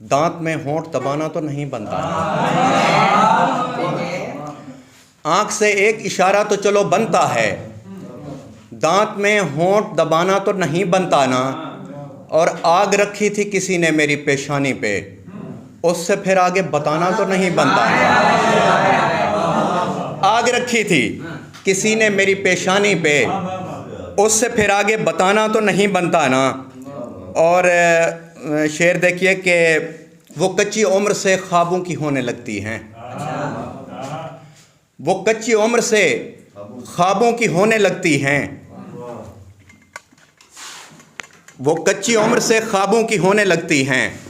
दांत में होंठ दबाना तो नहीं बनता। आंख से एक इशारा तो चलो बनता है, दांत में होंठ दबाना तो नहीं बनता ना। और आग रखी थी किसी ने मेरी पेशानी पे, उससे फिर आगे बताना तो नहीं बनता। आग रखी थी किसी ने मेरी पेशानी पे, उससे फिर आगे बताना तो नहीं बनता ना। और शेर देखिए कि वो कच्ची उम्र से ख्वाबों की होने लगती हैं, वो कच्ची उम्र से ख्वाबों की होने लगती हैं, वो कच्ची उम्र से ख्वाबों की होने लगती हैं,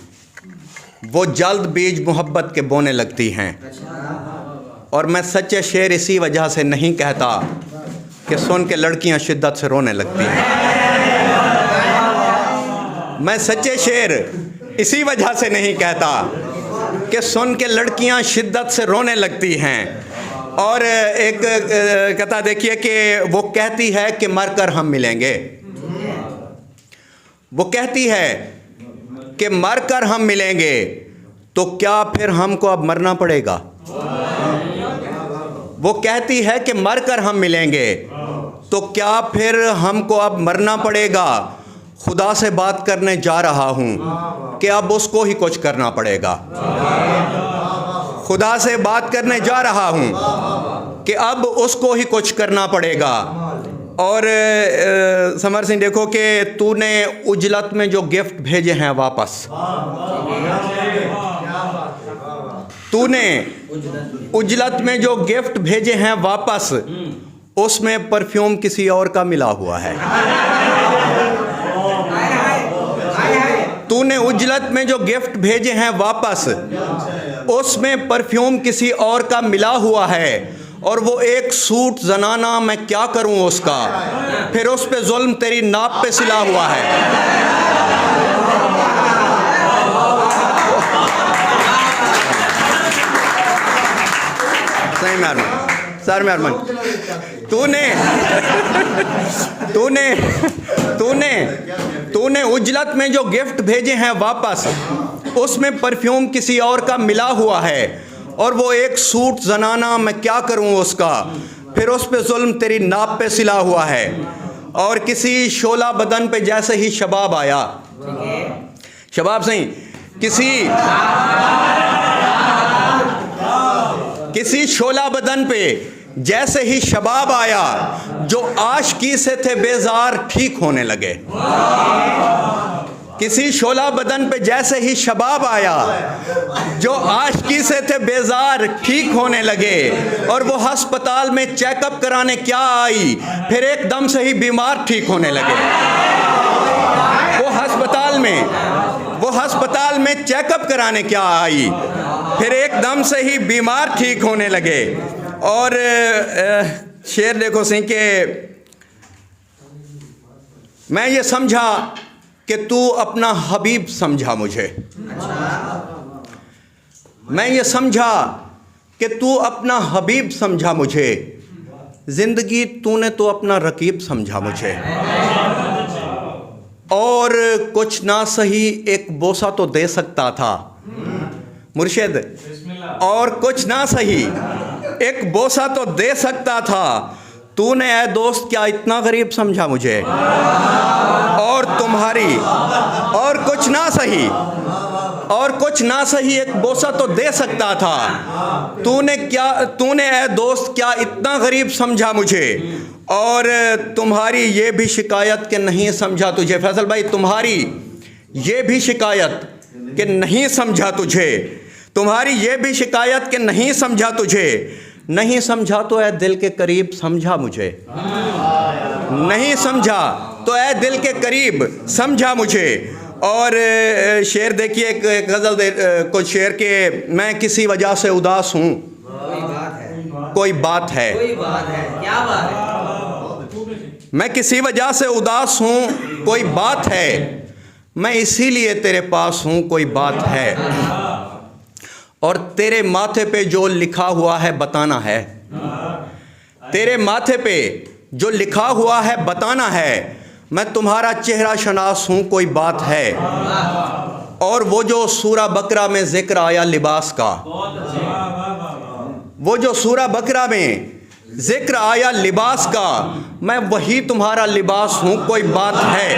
वो जल्द बीज मोहब्बत के बोने लगती हैं। और मैं सच्चे शेर इसी वजह से नहीं कहता कि सुन के लड़कियां शिद्दत से रोने लगती हैं। मैं सच्चे शेर इसी वजह से नहीं कहता कि सुन के लड़कियां शिद्दत से रोने लगती हैं। और एक कथा देखिए कि वो कहती है कि मरकर हम मिलेंगे, वो कहती है कि मरकर हम मिलेंगे, तो क्या फिर हमको अब मरना पड़ेगा। वो कहती है कि मरकर हम मिलेंगे, तो क्या फिर हमको अब मरना पड़ेगा। खुदा से बात करने जा रहा हूँ कि अब उसको ही कुछ करना पड़ेगा। खुदा से बात करने जा रहा हूँ कि अब उसको ही कुछ करना पड़ेगा। और समर सिंह देखो कि तूने उजलत में जो गिफ्ट भेजे हैं वापस, तूने उजलत में जो गिफ्ट भेजे हैं वापस, उसमें परफ्यूम किसी और का मिला हुआ है। तूने उजलत में जो गिफ्ट भेजे हैं वापस, उसमें परफ्यूम किसी और का मिला हुआ है। और वो एक सूट जनाना मैं क्या करूं उसका, फिर उस पे जुल्म तेरी नाप पे सिला हुआ है। सही मेहरबान, सर मेहरबान। तूने उजलत में जो गिफ्ट भेजे हैं वापस, उसमें परफ्यूम किसी और का मिला हुआ है। और वो एक सूट जनाना मैं क्या करूं उसका, फिर उस पे जुल्म तेरी नाप पे सिला हुआ है। और किसी शोला बदन पे जैसे ही शबाब आया, शबाब सही, किसी शोला बदन पे जैसे ही शबाब आया, जो आशिकी से थे बेजार ठीक होने लगे। किसी शोला बदन पे जैसे ही शबाब आया, जो आशिकी से थे बेजार ठीक होने लगे। और वो हस्पताल में चेकअप कराने क्या आई, फिर एकदम से ही बीमार ठीक होने लगे। वो हस्पताल में चेकअप कराने क्या आई, फिर एकदम से ही बीमार ठीक होने लगे। और शेर देखो सिंह के, मैं ये समझा कि तू अपना हबीब समझा मुझे, मैं ये समझा कि तू अपना हबीब समझा मुझे। जिंदगी तूने तो अपना रकीब समझा मुझे। और कुछ ना सही एक बोसा तो दे सकता था मुर्शिद, और कुछ ना सही एक बोसा तो दे सकता था। तूने ऐ दोस्त क्या इतना गरीब समझा मुझे। और तुम्हारी और कुछ ना सही एक बोसा तो दे सकता था। तूने ऐ दोस्त क्या इतना गरीब समझा मुझे। और तुम्हारी ये भी शिकायत कि नहीं समझा तुझे। फैसल भाई, तुम्हारी ये भी शिकायत कि नहीं समझा तुझे, तुम्हारी ये भी शिकायत कि नहीं समझा तुझे। नहीं समझा तो ऐ दिल के करीब समझा मुझे, नहीं समझा तो ऐ दिल के करीब समझा मुझे। और शेर देखिए, एक गज़ल कुछ शेर के, मैं किसी वजह से उदास हूँ, कोई बात है, क्या बात है। मैं किसी वजह से उदास हूँ, कोई बात है, मैं इसीलिए तेरे पास हूँ, कोई बात है। और तेरे माथे पे जो लिखा हुआ है बताना है, तेरे माथे पे जो लिखा हुआ है बताना है। मैं तुम्हारा चेहरा शनास हूँ, कोई बात है। और वो जो सूरा बकरा में जिक्र आया लिबास का, वो जो सूरा बकरा में जिक्र आया लिबास का, मैं वही तुम्हारा लिबास हूँ, कोई बात है।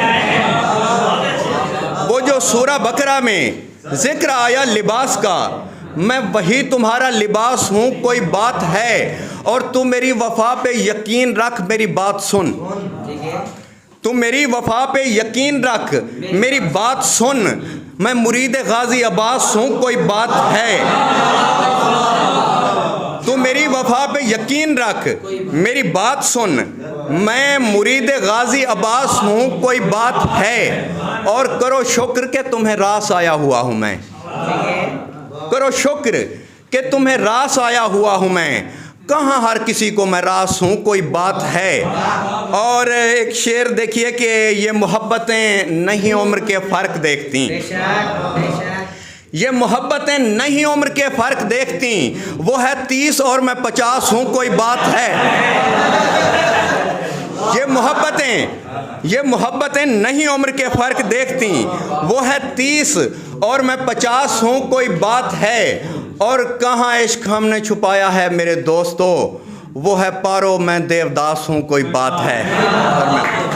वो जो सूरा बकरा में जिक्र आया लिबास का, मैं वही तुम्हारा लिबास हूँ, कोई बात है। और तू मेरी वफा पे यकीन रख, मेरी बात सुन। तू मेरी वफा पे यकीन रख, मेरी बात सुन। मैं मुरीद गाजी अब्बास हूँ, कोई बात है। तू मेरी वफा पे यकीन रख, मेरी बात सुन। मैं मुरीद गाजी अब्बास हूँ, कोई बात है। और करो शुक्र के तुम्हें रास आया हुआ हूँ मैं। करो शुक्र कि तुम्हें रास आया हुआ हूँ मैं। कहाँ हर किसी को मैं रास हूँ, कोई बात है। और एक शेर देखिए कि ये मोहब्बतें नहीं उम्र के फ़र्क देखती, ये मोहब्बतें नहीं उम्र के फ़र्क देखती। वो है 30 और मैं 50 हूँ, कोई बात है। ये मोहब्बतें नहीं उम्र के फ़र्क देखती। वो है 30 और मैं 50 हूँ, कोई बात है। और कहाँ इश्क हमने छुपाया है मेरे दोस्तों, वो है पारो मैं देवदास हूँ, कोई बात है। और मैं